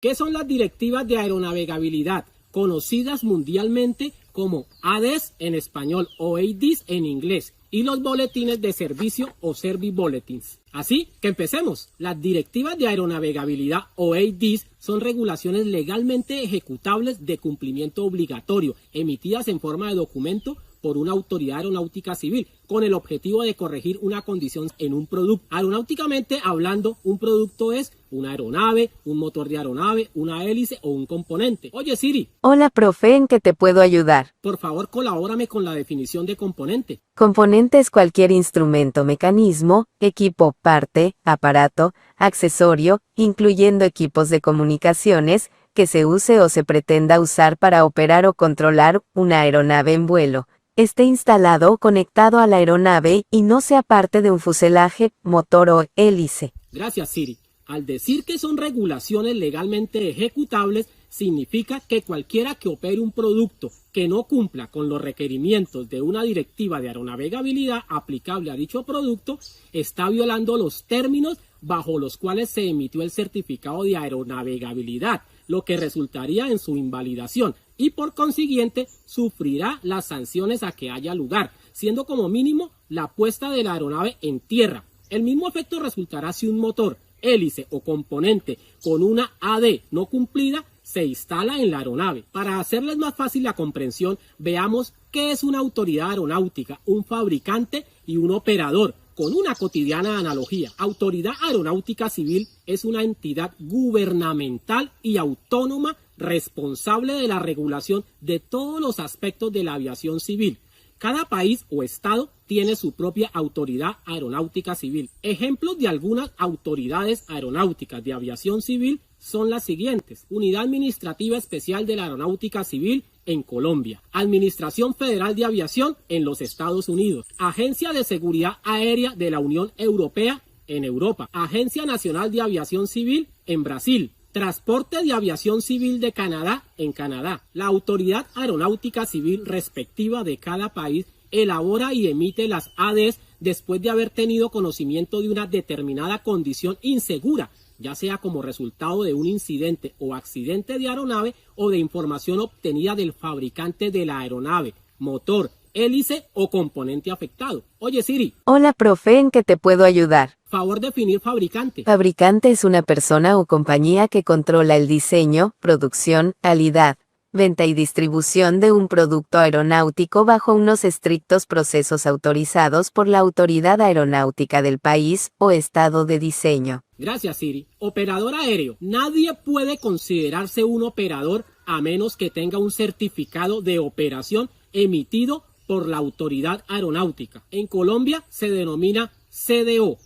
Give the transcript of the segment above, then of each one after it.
¿Qué son las directivas de aeronavegabilidad, conocidas mundialmente como ADES en español o ADIS en inglés, y los boletines de servicio o Service Bulletins? Así que empecemos. Las directivas de aeronavegabilidad o ADIS son regulaciones legalmente ejecutables de cumplimiento obligatorio, emitidas en forma de documento por una autoridad aeronáutica civil, con el objetivo de corregir una condición en un producto. Aeronáuticamente hablando, un producto es una aeronave, un motor de aeronave, una hélice o un componente. Oye Siri. Hola, profe, ¿en qué te puedo ayudar? Por favor, colabórame con la definición de componente. Componente es cualquier instrumento, mecanismo, equipo, parte, aparato, accesorio, incluyendo equipos de comunicaciones, que se use o se pretenda usar para operar o controlar una aeronave en vuelo. Esté instalado o conectado a la aeronave y no sea parte de un fuselaje, motor o hélice. Gracias, Siri. Al decir que son regulaciones legalmente ejecutables, significa que cualquiera que opere un producto que no cumpla con los requerimientos de una directiva de aeronavegabilidad aplicable a dicho producto está violando los términos bajo los cuales se emitió el certificado de aeronavegabilidad, lo que resultaría en su invalidación y por consiguiente sufrirá las sanciones a que haya lugar, siendo como mínimo la puesta de la aeronave en tierra. El mismo efecto resultará si un motor, hélice o componente con una AD no cumplida se instala en la aeronave. Para hacerles más fácil la comprensión, veamos qué es una autoridad aeronáutica, un fabricante y un operador, con una cotidiana analogía. Autoridad Aeronáutica Civil es una entidad gubernamental y autónoma responsable de la regulación de todos los aspectos de la aviación civil. Cada país o estado tiene su propia autoridad aeronáutica civil. Ejemplos de algunas autoridades aeronáuticas de aviación civil son las siguientes: Unidad Administrativa Especial de la Aeronáutica Civil en Colombia, Administración Federal de Aviación en los Estados Unidos, Agencia de Seguridad Aérea de la Unión Europea en Europa, Agencia Nacional de Aviación Civil en Brasil, Transporte de Aviación Civil de Canadá en Canadá. La autoridad aeronáutica civil respectiva de cada país elabora y emite las ADES después de haber tenido conocimiento de una determinada condición insegura, ya sea como resultado de un incidente o accidente de aeronave o de información obtenida del fabricante de la aeronave, motor, hélice o componente afectado. Oye Siri. Hola, profe, ¿en qué te puedo ayudar? Favor definir fabricante. Fabricante es una persona o compañía que controla el diseño, producción, calidad, venta y distribución de un producto aeronáutico bajo unos estrictos procesos autorizados por la autoridad aeronáutica del país o estado de diseño. Gracias, Siri. Operador aéreo. Nadie puede considerarse un operador a menos que tenga un certificado de operación emitido por la autoridad aeronáutica. En Colombia se denomina CDO.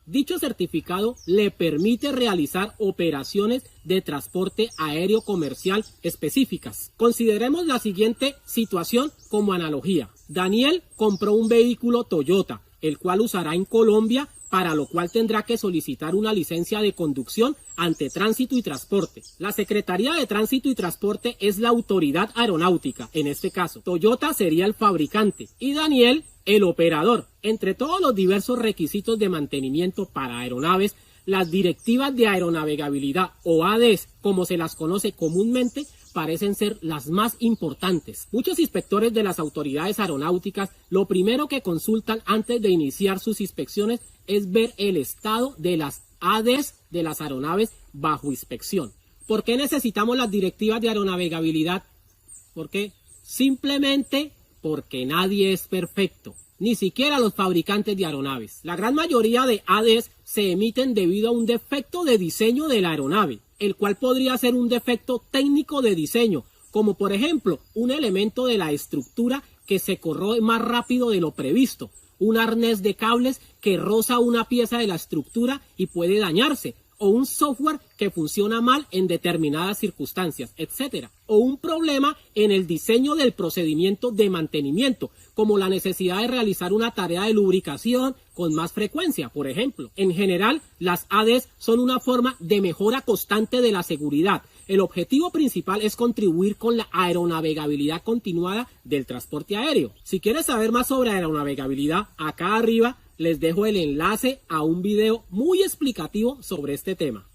Dicho certificado le permite realizar operaciones de transporte aéreo comercial específicas. Consideremos la siguiente situación como analogía. Daniel compró un vehículo Toyota, el cual usará en Colombia, para lo cual tendrá que solicitar una licencia de conducción ante Tránsito y Transporte. La Secretaría de Tránsito y Transporte es la autoridad aeronáutica, en este caso. Toyota sería el fabricante y Daniel el operador. Entre todos los diversos requisitos de mantenimiento para aeronaves, las directivas de aeronavegabilidad o ADES, como se las conoce comúnmente, parecen ser las más importantes. Muchos inspectores de las autoridades aeronáuticas lo primero que consultan antes de iniciar sus inspecciones es ver el estado de las ADES de las aeronaves bajo inspección. ¿Por qué necesitamos las directivas de aeronavegabilidad? ¿Por qué? Simplemente porque nadie es perfecto, ni siquiera los fabricantes de aeronaves. La gran mayoría de ADES se emiten debido a un defecto de diseño de la aeronave, el cual podría ser un defecto técnico de diseño, como por ejemplo un elemento de la estructura que se corroe más rápido de lo previsto, un arnés de cables que roza una pieza de la estructura y puede dañarse, o un software que funciona mal en determinadas circunstancias, etc. O un problema en el diseño del procedimiento de mantenimiento, como la necesidad de realizar una tarea de lubricación con más frecuencia, por ejemplo. En general, las ADES son una forma de mejora constante de la seguridad. El objetivo principal es contribuir con la aeronavegabilidad continuada del transporte aéreo. Si quieres saber más sobre aeronavegabilidad, acá arriba les dejo el enlace a un video muy explicativo sobre este tema.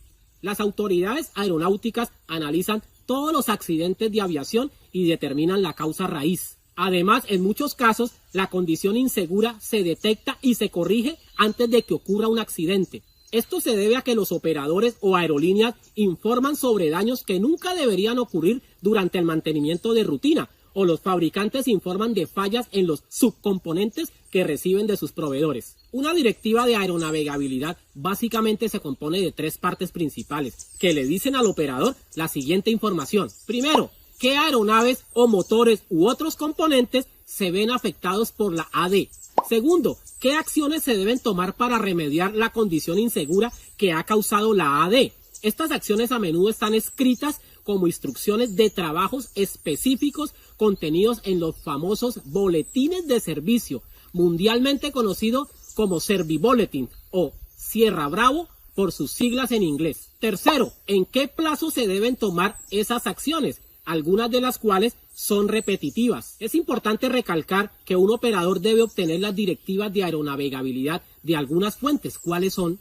Las autoridades aeronáuticas analizan todos los accidentes de aviación y determinan la causa raíz. Además, en muchos casos, la condición insegura se detecta y se corrige antes de que ocurra un accidente. Esto se debe a que los operadores o aerolíneas informan sobre daños que nunca deberían ocurrir durante el mantenimiento de rutina, o los fabricantes informan de fallas en los subcomponentes que reciben de sus proveedores. Una directiva de aeronavegabilidad básicamente se compone de 3 partes principales, que le dicen al operador la siguiente información. Primero, qué aeronaves o motores u otros componentes se ven afectados por la AD. Segundo, qué acciones se deben tomar para remediar la condición insegura que ha causado la AD. Estas acciones a menudo están escritas como instrucciones de trabajos específicos contenidos en los famosos boletines de servicio, mundialmente conocidos como Servibulletin o Sierra Bravo por sus siglas en inglés. Tercero, ¿en qué plazo se deben tomar esas acciones? Algunas de las cuales son repetitivas. Es importante recalcar que un operador debe obtener las directivas de aeronavegabilidad de algunas fuentes. ¿Cuáles son?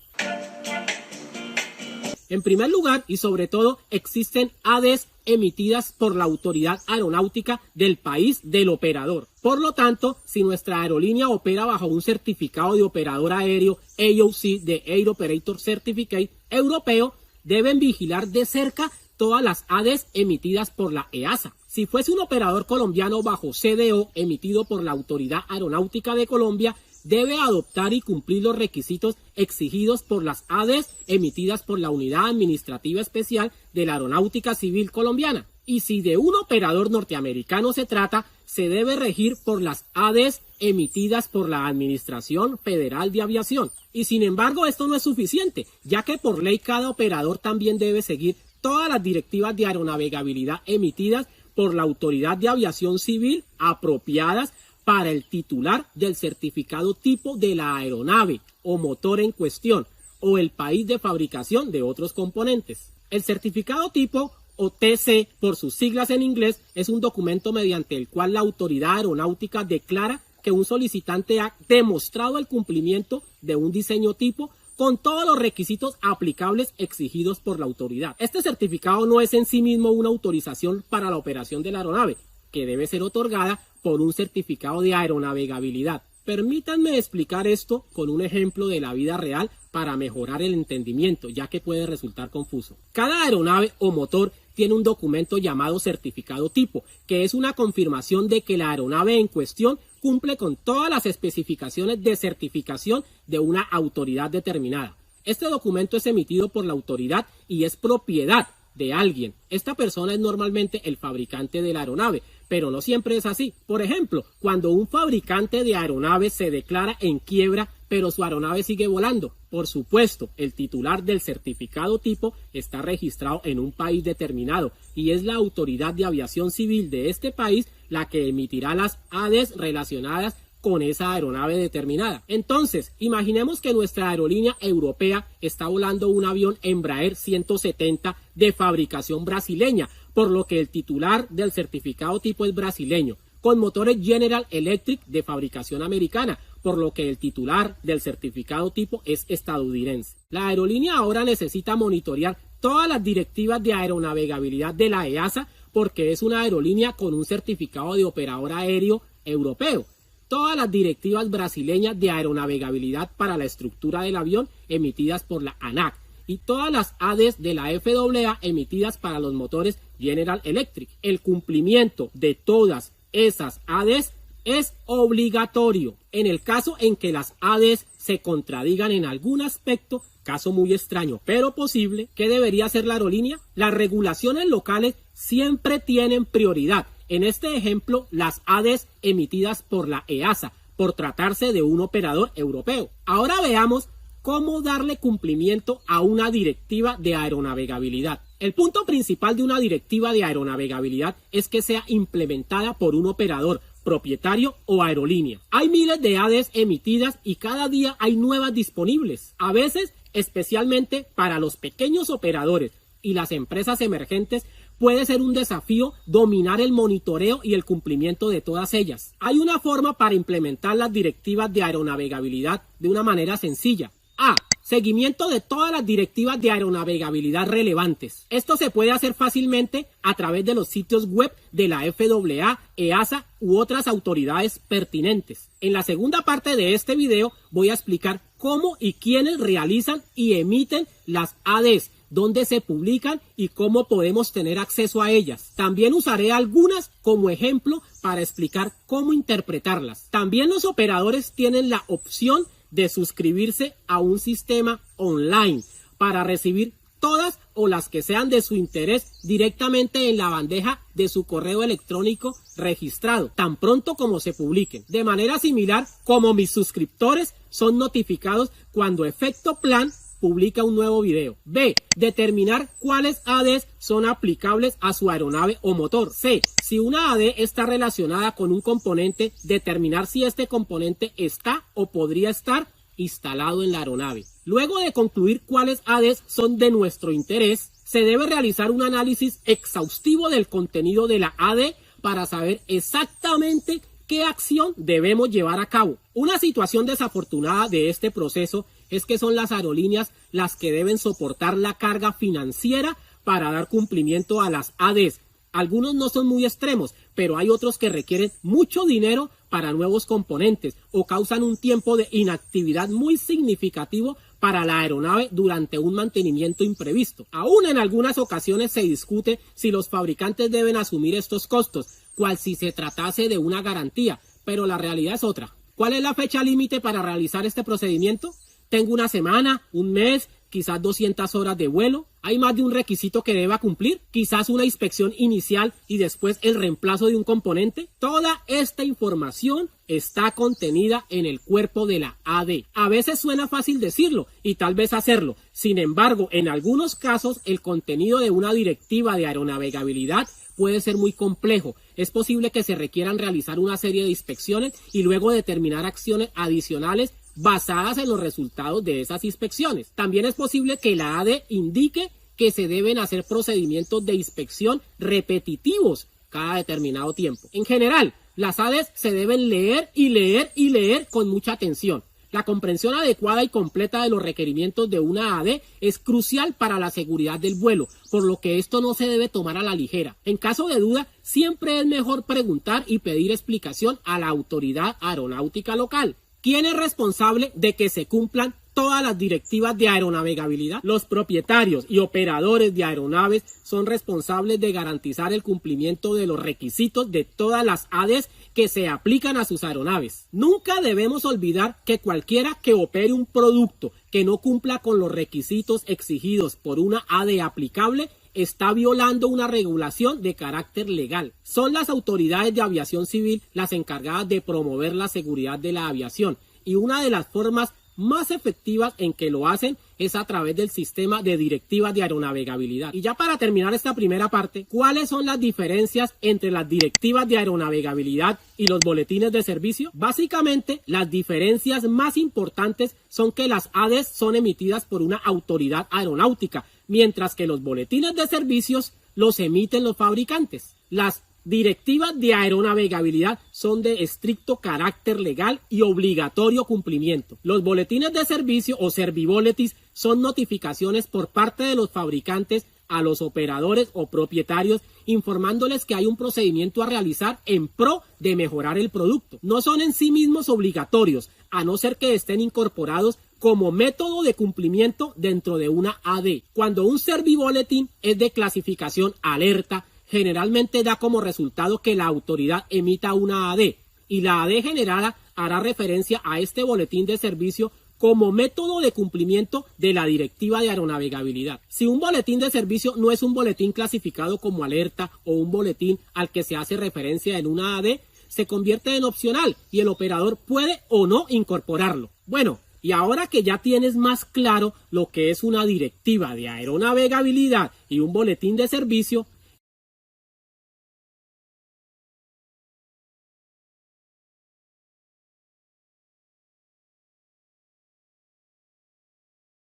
En primer lugar, y sobre todo, existen ADs emitidas por la autoridad aeronáutica del país del operador. Por lo tanto, si nuestra aerolínea opera bajo un certificado de operador aéreo AOC de Air Operator Certificate europeo, deben vigilar de cerca todas las ADs emitidas por la EASA. Si fuese un operador colombiano bajo CDO emitido por la Autoridad Aeronáutica de Colombia, debe adoptar y cumplir los requisitos exigidos por las ADs emitidas por la Unidad Administrativa Especial de la Aeronáutica Civil Colombiana. Y si de un operador norteamericano se trata, se debe regir por las ADs emitidas por la Administración Federal de Aviación. Y sin embargo, esto no es suficiente, ya que por ley cada operador también debe seguir todas las directivas de aeronavegabilidad emitidas por la Autoridad de Aviación Civil apropiadas para el titular del certificado tipo de la aeronave o motor en cuestión o el país de fabricación de otros componentes. El certificado tipo o TC por sus siglas en inglés es un documento mediante el cual la autoridad aeronáutica declara que un solicitante ha demostrado el cumplimiento de un diseño tipo con todos los requisitos aplicables exigidos por la autoridad. Este certificado no es en sí mismo una autorización para la operación de la aeronave, que debe ser otorgada por un certificado de aeronavegabilidad. Permítanme explicar esto con un ejemplo de la vida real para mejorar el entendimiento, ya que puede resultar confuso. Cada aeronave o motor tiene un documento llamado certificado tipo, que es una confirmación de que la aeronave en cuestión cumple con todas las especificaciones de certificación de una autoridad determinada. Este documento es emitido por la autoridad y es propiedad de alguien. Esta persona es normalmente el fabricante de la aeronave, pero no siempre es así. Por ejemplo, cuando un fabricante de aeronaves se declara en quiebra, pero su aeronave sigue volando, por supuesto, el titular del certificado tipo está registrado en un país determinado y es la autoridad de aviación civil de este país la que emitirá las ADs relacionadas con esa aeronave determinada. Entonces, imaginemos que nuestra aerolínea europea está volando un avión Embraer 170 de fabricación brasileña, por lo que el titular del certificado tipo es brasileño, con motores General Electric de fabricación americana, por lo que el titular del certificado tipo es estadounidense. La aerolínea ahora necesita monitorear todas las directivas de aeronavegabilidad de la EASA porque es una aerolínea con un certificado de operador aéreo europeo. Todas las directivas brasileñas de aeronavegabilidad para la estructura del avión emitidas por la ANAC y todas las ADs de la FAA emitidas para los motores General Electric. El cumplimiento de todas esas ADs es obligatorio. En el caso en que las ADs se contradigan en algún aspecto, caso muy extraño pero posible, ¿qué debería hacer la aerolínea? Las regulaciones locales siempre tienen prioridad. En este ejemplo, las ADs emitidas por la EASA, por tratarse de un operador europeo. Ahora veamos cómo darle cumplimiento a una directiva de aeronavegabilidad. El punto principal de una directiva de aeronavegabilidad es que sea implementada por un operador, propietario o aerolínea. Hay miles de ADs emitidas y cada día hay nuevas disponibles. A veces, especialmente para los pequeños operadores y las empresas emergentes, puede ser un desafío dominar el monitoreo y el cumplimiento de todas ellas. Hay una forma para implementar las directivas de aeronavegabilidad de una manera sencilla. A. Seguimiento de todas las directivas de aeronavegabilidad relevantes. Esto se puede hacer fácilmente a través de los sitios web de la FAA, EASA u otras autoridades pertinentes. En la segunda parte de este video voy a explicar cómo y quiénes realizan y emiten las ADs, dónde se publican y cómo podemos tener acceso a ellas. También usaré algunas como ejemplo para explicar cómo interpretarlas. También los operadores tienen la opción de suscribirse a un sistema online para recibir todas o las que sean de su interés directamente en la bandeja de su correo electrónico registrado, tan pronto como se publiquen. De manera similar como mis suscriptores son notificados cuando Efecto Plan publica un nuevo video. B. Determinar cuáles ADs son aplicables a su aeronave o motor. C. Si una AD está relacionada con un componente, determinar si este componente está o podría estar instalado en la aeronave. Luego de concluir cuáles ADs son de nuestro interés, se debe realizar un análisis exhaustivo del contenido de la AD para saber exactamente qué acción debemos llevar a cabo. Una situación desafortunada de este proceso es que son las aerolíneas las que deben soportar la carga financiera para dar cumplimiento a las ADs. Algunos no son muy extremos, pero hay otros que requieren mucho dinero para nuevos componentes o causan un tiempo de inactividad muy significativo para la aeronave durante un mantenimiento imprevisto. Aún en algunas ocasiones se discute si los fabricantes deben asumir estos costos, cual si se tratase de una garantía, pero la realidad es otra. ¿Cuál es la fecha límite para realizar este procedimiento? ¿Tengo una semana, un mes, quizás 200 horas de vuelo? ¿Hay más de un requisito que deba cumplir? ¿Quizás una inspección inicial y después el reemplazo de un componente? Toda esta información está contenida en el cuerpo de la AD. A veces suena fácil decirlo y tal vez hacerlo. Sin embargo, en algunos casos el contenido de una directiva de aeronavegabilidad puede ser muy complejo. Es posible que se requieran realizar una serie de inspecciones y luego determinar acciones adicionales basadas en los resultados de esas inspecciones. También es posible que la AD indique que se deben hacer procedimientos de inspección repetitivos cada determinado tiempo. En general, las ADs se deben leer y leer y leer con mucha atención. La comprensión adecuada y completa de los requerimientos de una AD es crucial para la seguridad del vuelo, por lo que esto no se debe tomar a la ligera. En caso de duda, siempre es mejor preguntar y pedir explicación a la autoridad aeronáutica local. ¿Quién es responsable de que se cumplan todas las directivas de aeronavegabilidad? Los propietarios y operadores de aeronaves son responsables de garantizar el cumplimiento de los requisitos de todas las ADs que se aplican a sus aeronaves. Nunca debemos olvidar que cualquiera que opere un producto que no cumpla con los requisitos exigidos por una AD aplicable está violando una regulación de carácter legal. Son las autoridades de aviación civil las encargadas de promover la seguridad de la aviación y una de las formas más efectivas en que lo hacen es a través del sistema de directivas de aeronavegabilidad. Y ya para terminar esta primera parte, ¿cuáles son las diferencias entre las directivas de aeronavegabilidad y los boletines de servicio? Básicamente, las diferencias más importantes son que las ADs son emitidas por una autoridad aeronáutica, mientras que los boletines de servicios los emiten los fabricantes. Las directivas de aeronavegabilidad son de estricto carácter legal y obligatorio cumplimiento. Los boletines de servicio o serviboletins son notificaciones por parte de los fabricantes a los operadores o propietarios informándoles que hay un procedimiento a realizar en pro de mejorar el producto. No son en sí mismos obligatorios, a no ser que estén incorporados como método de cumplimiento dentro de una AD. Cuando un serviboletín es de clasificación alerta, generalmente da como resultado que la autoridad emita una AD y la AD generada hará referencia a este boletín de servicio como método de cumplimiento de la directiva de aeronavegabilidad. Si un boletín de servicio no es un boletín clasificado como alerta o un boletín al que se hace referencia en una AD, se convierte en opcional y el operador puede o no incorporarlo. Bueno, y ahora que ya tienes más claro lo que es una directiva de aeronavegabilidad y un boletín de servicio,